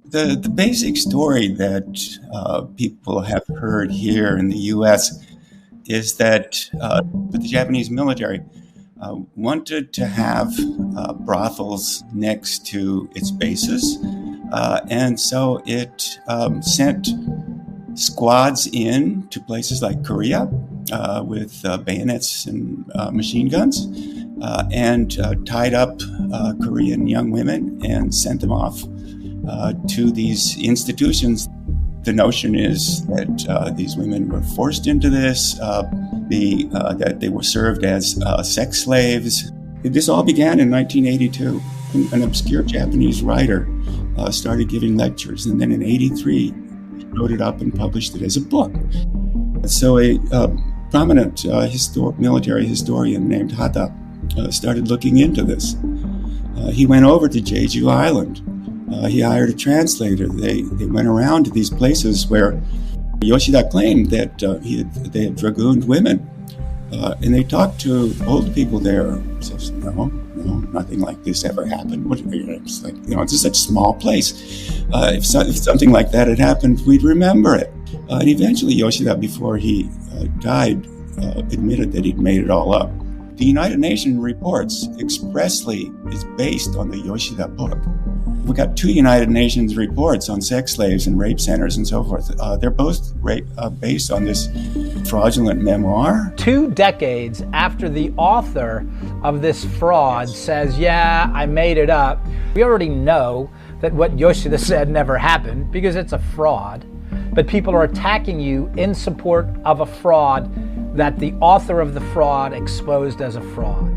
The basic story that people have heard here in the U.S. is that the Japanese military wanted to have brothels next to its bases, and so it sent squads in to places like Korea with bayonets and machine guns, and tied up Korean young women and sent them off to these institutions. The notion is that these women were forced into this, that they were served as sex slaves. This all began in 1982. An obscure Japanese writer started giving lectures, and then in 1983, he wrote it up and published it as a book. So a prominent military historian named Hata started looking into this. He went over to Jeju Island. He hired a translator. They went around to these places where Yoshida claimed that they had dragooned women. And they talked to old people there. Says, no, nothing like this ever happened. It's like, it's just such a small place. If something like that had happened, we'd remember it. And eventually Yoshida, before he died, admitted that he'd made it all up. The United Nations reports expressly is based on the Yoshida book. We got 2 United Nations reports on sex slaves and rape centers and so forth. They're both based on this fraudulent memoir. 2 decades after the author of this fraud says, yeah, I made it up, we already know that what Yoshida said never happened because it's a fraud. But people are attacking you in support of a fraud that the author of the fraud exposed as a fraud.